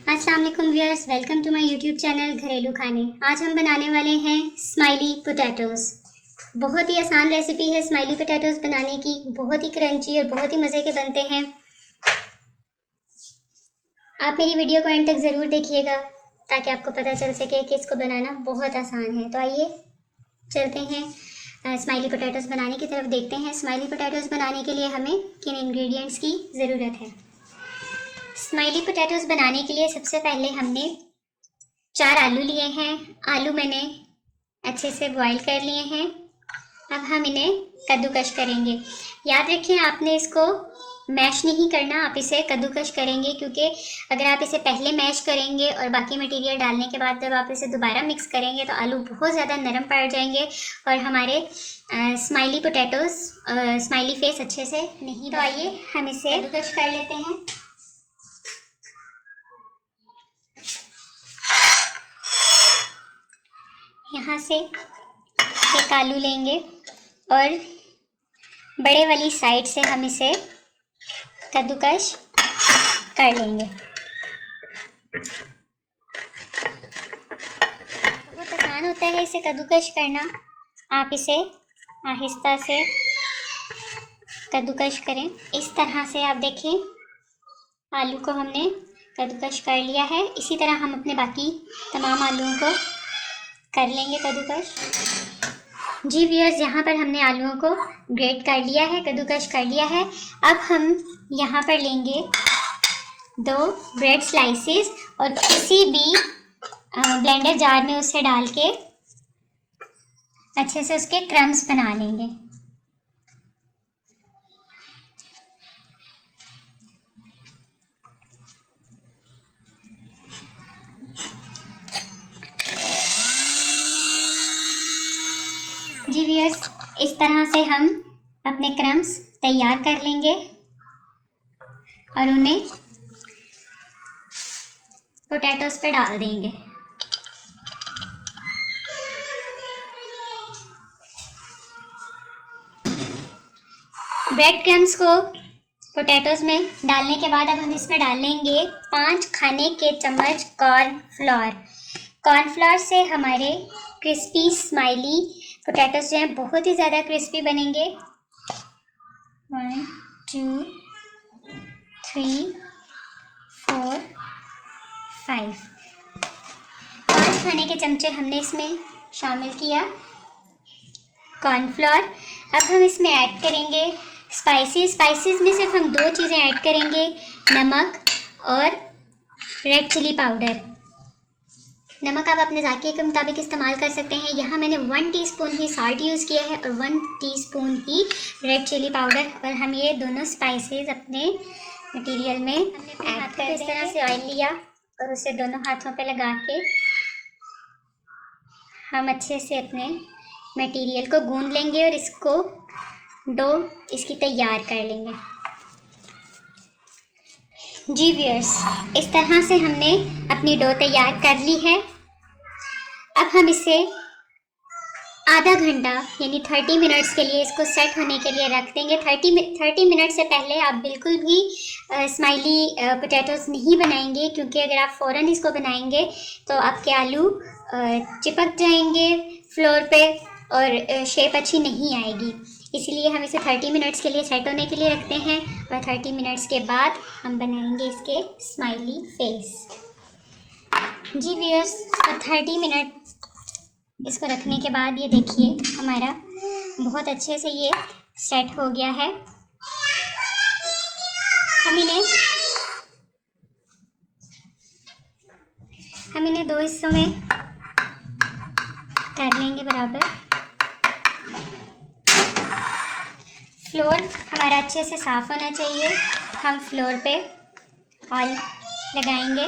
अस्सलाम वालेकुम viewers, welcome to my YouTube channel घरेलू खाने। आज हम बनाने वाले हैं स्माइली पोटैटोज़। बहुत ही आसान रेसिपी है स्माइली पोटैटोज़ बनाने की। बहुत ही क्रंची और बहुत ही मज़े के बनते हैं। आप मेरी वीडियो को एंड तक ज़रूर देखिएगा ताकि आपको पता चल सके कि इसको बनाना बहुत आसान है। तो आइए चलते हैं स्माइली पोटैटोज़ बनाने की तरफ। देखते हैं स्माइली पोटैटोज़ बनाने के लिए हमें किन इंग्रेडिएंट्स की ज़रूरत है। स्माइली पोटैटोज़ बनाने के लिए सबसे पहले हमने 4 आलू लिए हैं। आलू मैंने अच्छे से बॉईल कर लिए हैं। अब हम इन्हें कद्दूकश करेंगे। याद रखें, आपने इसको मैश नहीं करना, आप इसे कद्दूकश करेंगे, क्योंकि अगर आप इसे पहले मैश करेंगे और बाकी मटेरियल डालने के बाद जब आप इसे दोबारा मिक्स करेंगे तो आलू बहुत ज़्यादा नरम पड़ जाएंगे और हमारे स्माइली पोटैटोज़ स्माइली फेस अच्छे से नहीं। तो आइए हम इसे कद्दूकश कर लेते हैं। यहाँ से एक आलू लेंगे और बड़े वाली साइड से हम इसे कद्दूकश कर लेंगे। बहुत आसान होता है इसे कद्दूकश करना। आप इसे आहिस्ता से कद्दूकश करें। इस तरह से आप देखें, आलू को हमने कद्दूकश कर लिया है। इसी तरह हम अपने बाकी तमाम आलूओं को कर लेंगे कद्दूकश। जी व्यूअर्स, यहाँ पर हमने आलूओं को ग्रेट कर लिया है, कद्दूकश कर लिया है। अब हम यहाँ पर लेंगे 2 ब्रेड स्लाइसेस और किसी भी ब्लेंडर जार में उसे डाल के अच्छे से उसके क्रम्स बना लेंगे। जी व्यूअर्स, इस तरह से हम अपने क्रम्स तैयार कर लेंगे और उन्हें पोटैटोज पे डाल देंगे। ब्रेड क्रम्स को पोटैटोज में डालने के बाद अब हम इसमें डालेंगे 5 खाने के चम्मच कॉर्नफ्लोर। कॉर्नफ्लोर से हमारे क्रिस्पी स्माइली पोटैटोज जो हैं बहुत ही ज़्यादा क्रिस्पी बनेंगे। 1 2 3 4 5 5 खाने के चमचे हमने इसमें शामिल किया कॉर्नफ्लोर। अब हम इसमें ऐड करेंगे स्पाइसेस में सिर्फ हम 2 चीज़ें ऐड करेंगे, नमक और रेड चिली पाउडर। नमक आप अपने जायके के मुताबिक इस्तेमाल कर सकते हैं। यहाँ मैंने 1 टीस्पून ही सॉल्ट यूज़ किया है और 1 टीस्पून ही रेड चिली पाउडर। और हम ये दोनों स्पाइसेस अपने मटेरियल में ऐड कर इस तरह से ऑयल लिया और उसे दोनों हाथों पे लगा के हम अच्छे से अपने मटेरियल को गूंद लेंगे और इसको डो इसकी तैयार कर लेंगे। जी व्यूअर्स, इस तरह से हमने अपनी डो तैयार कर ली है। अब हम इसे आधा घंटा यानी 30 मिनट्स के लिए इसको सेट होने के लिए रख देंगे। 30 मिनट से पहले आप बिल्कुल भी स्माइली पोटैटोज़ नहीं बनाएंगे, क्योंकि अगर आप फ़ौरन इसको बनाएंगे तो आपके आलू चिपक जाएंगे फ्लोर पे और शेप अच्छी नहीं आएगी। इसीलिए हम इसे 30 मिनट्स के लिए सेट होने के लिए रखते हैं और 30 मिनट्स के बाद हम बनाएंगे इसके स्माइली फेस। जी व्यूअर्स, 30 मिनट इसको रखने के बाद ये देखिए हमारा बहुत अच्छे से ये सेट हो गया है। हम इन्हें 2 हिस्सों में कर लेंगे बराबर। फ्लोर हमारा अच्छे से साफ़ होना चाहिए। हम फ्लोर पे ऑयल लगाएंगे।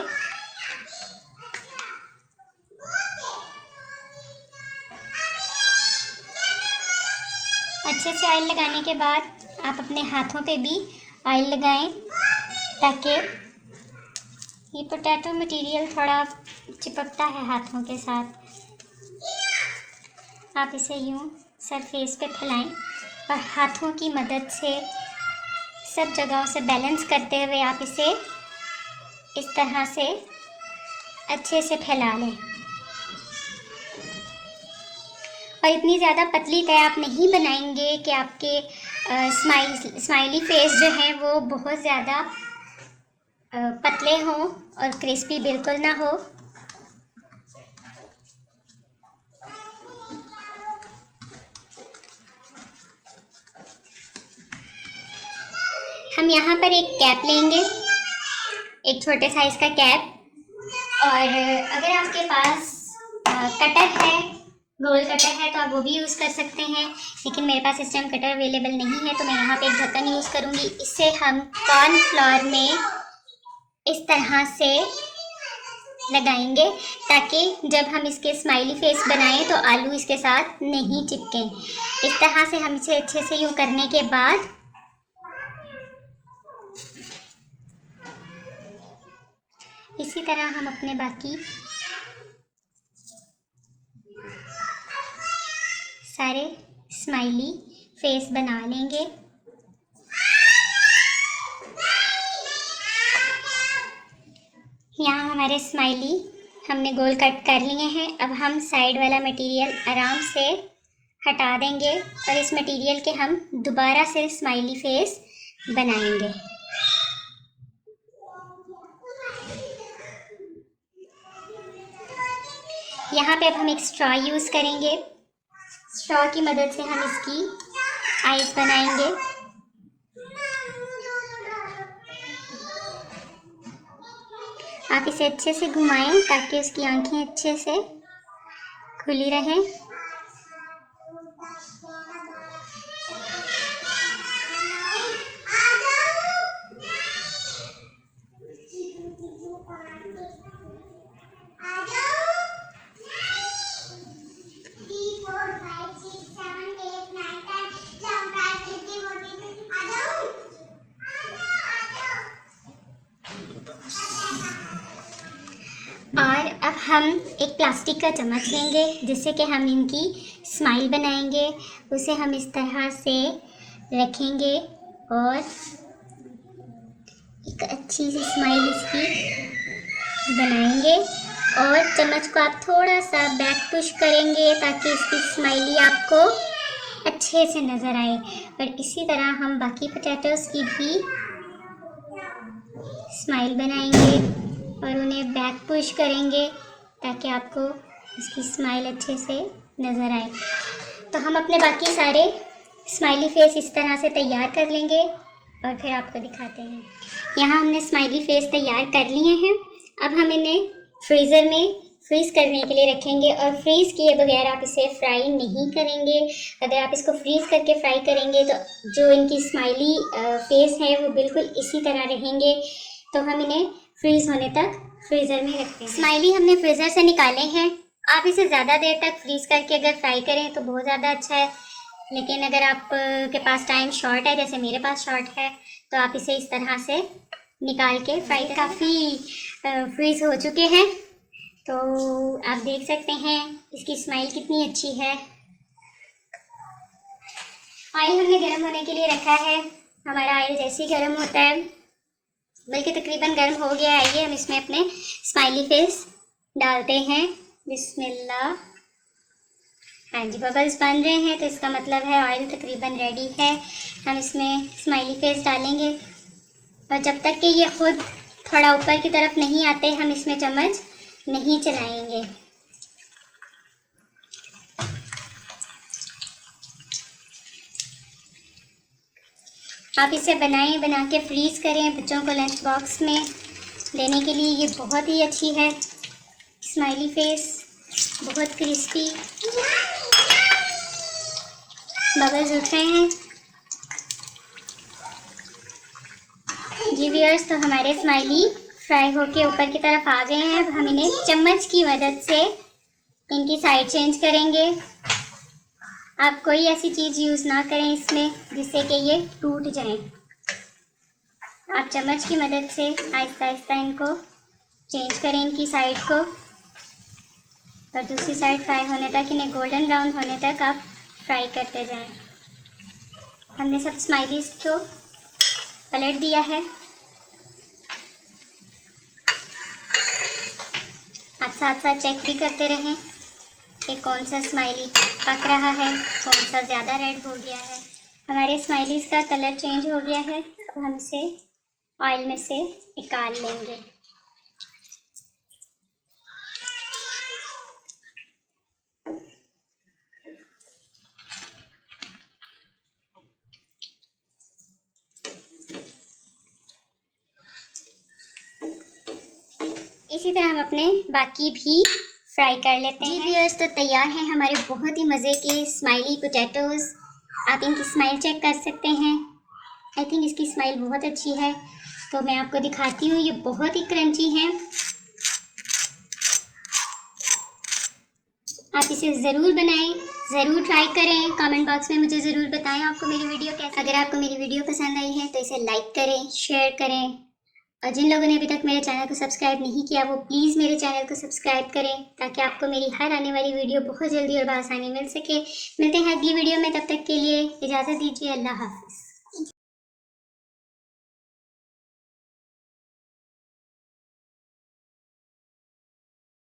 अच्छे से ऑयल लगाने के बाद आप अपने हाथों पे भी ऑयल लगाएं ताकि ये पोटैटो मटेरियल थोड़ा चिपकता है हाथों के साथ। आप इसे यूं सरफेस पे फैलाएं और हाथों की मदद से सब जगहों से बैलेंस करते हुए आप इसे इस तरह से अच्छे से फैला लें। और इतनी ज़्यादा पतली तय आप नहीं बनाएंगे कि आपके स्माइली फेस जो है वो बहुत ज़्यादा पतले हों और क्रिस्पी बिल्कुल ना हो। हम यहाँ पर एक कैप लेंगे, एक छोटे साइज का कैप। और अगर आपके पास कटर है, गोल कटर है, तो आप वो भी यूज़ कर सकते हैं, लेकिन मेरे पास इस टाइम कटर अवेलेबल नहीं है, तो मैं यहाँ पे एक ढक्कन यूज़ करूँगी। इससे हम कॉर्नफ्लोर में इस तरह से लगाएंगे ताकि जब हम इसके स्माइली फेस बनाएं तो आलू इसके साथ नहीं चिपकें। इस तरह से हम इसे अच्छे से यूँ करने के बाद इसी तरह हम अपने बाकी सारे स्माइली फेस बना लेंगे। यहाँ हमारे स्माइली हमने गोल कट कर लिए हैं। अब हम साइड वाला मटेरियल आराम से हटा देंगे और इस मटेरियल के हम दोबारा से स्माइली फेस बनाएंगे। यहाँ पे अब हम एक स्ट्रॉ यूज़ करेंगे। स्ट्रॉ की मदद से हम इसकी आईज बनाएंगे। आप इसे अच्छे से घुमाएं ताकि उसकी आंखें अच्छे से खुली रहें। और अब हम एक प्लास्टिक का चम्मच लेंगे जिससे कि हम इनकी स्माइल बनाएंगे। उसे हम इस तरह से रखेंगे और एक अच्छी सी स्माइल इसकी बनाएंगे। और चम्मच को आप थोड़ा सा बैक पुश करेंगे ताकि इसकी स्माइली आपको अच्छे से नज़र आए। और इसी तरह हम बाकी पोटैटोज़ की भी स्माइल बनाएंगे और उन्हें बैक पुश करेंगे ताकि आपको इसकी स्माइल अच्छे से नज़र आए। तो हम अपने बाकी सारे स्माइली फेस इस तरह से तैयार कर लेंगे और फिर आपको दिखाते हैं। यहाँ हमने स्माइली फेस तैयार कर लिए हैं। अब हम इन्हें फ्रीज़र में फ्रीज़ करने के लिए रखेंगे और फ्रीज़ किए बगैर आप इसे फ्राई नहीं करेंगे। अगर आप इसको फ्रीज़ करके फ्राई करेंगे तो जो इनकी स्माइली फेस है वो बिल्कुल इसी तरह रहेंगे। तो हम इन्हें फ्रीज़ होने तक फ्रीज़र में रखते हैं। स्माइली हमने फ्रीज़र से निकाले हैं। आप इसे ज़्यादा देर तक फ्रीज़ करके अगर फ्राई करें तो बहुत ज़्यादा अच्छा है, लेकिन अगर आप के पास टाइम शॉर्ट है, जैसे मेरे पास शॉर्ट है, तो आप इसे इस तरह से निकाल के फ्राई। काफ़ी फ्रीज़ हो चुके हैं, तो आप देख सकते हैं इसकी स्माइल कितनी अच्छी है। ऑयल हमने गर्म होने के लिए रखा है। हमारा ऑयल जैसे ही गर्म होता है, बल्कि तकरीबन गर्म हो गया है, आइए हम इसमें अपने स्माइली फेस डालते हैं। बिस्मिल्लाह। हाँ जी, बबल्स बन रहे हैं तो इसका मतलब है ऑयल तकरीबन रेडी है। हम इसमें स्माइली फेस डालेंगे और जब तक कि ये खुद थोड़ा ऊपर की तरफ नहीं आते हम इसमें चम्मच नहीं चलाएंगे। आप इसे बनाएं, बना के फ्रीज़ करें। बच्चों को लंच बॉक्स में देने के लिए ये बहुत ही अच्छी है। स्माइली फेस बहुत क्रिस्पी, बबल्स उठ रहे हैं। जी व्यूअर्स, तो हमारे स्माइली फ्राई होके ऊपर की तरफ आ गए हैं। अब हम इन्हें चम्मच की मदद से इनकी साइड चेंज करेंगे। आप कोई ऐसी चीज़ यूज़ ना करें इसमें जिससे कि ये टूट जाए। आप चम्मच की मदद से आहिस्ता आहिस्ता इनको चेंज करें, इनकी साइड को, और दूसरी साइड फ्राई होने तक, इन्हें गोल्डन ब्राउन होने तक आप फ्राई करते जाएं। हमने सब स्माइलीज को पलट दिया है। साथ साथ चेक भी करते रहें कि कौन सा स्माइली पक रहा है, कौन सा ज़्यादा रेड हो गया है। हमारे स्माइलीज़ का कलर चेंज हो गया है, अब हम इसे ऑयल में से निकाल लेंगे। इसी तरह हम अपने बाकी भी फ्राई कर लेते हैं। जी व्यूअर्स, तो तैयार हैं हमारे बहुत ही मज़े के स्माइली पोटैटोज़। आप इनकी स्माइल चेक कर सकते हैं। आई थिंक इसकी स्माइल बहुत अच्छी है, तो मैं आपको दिखाती हूँ। ये बहुत ही क्रंची हैं। आप इसे ज़रूर बनाएं, ज़रूर ट्राई करें। कमेंट बॉक्स में मुझे ज़रूर बताएं आपको मेरी वीडियो कैसी। अगर आपको मेरी वीडियो पसंद आई है तो इसे लाइक करें, शेयर करें, और जिन लोगों ने अभी तक मेरे चैनल को सब्सक्राइब नहीं किया वो प्लीज़ मेरे चैनल को सब्सक्राइब करें, ताकि आपको मेरी हर आने वाली वीडियो बहुत जल्दी और आसानी मिल सके। मिलते हैं अगली वीडियो में, तब तक के लिए इजाज़त दीजिए। अल्लाह हाफ़िज़।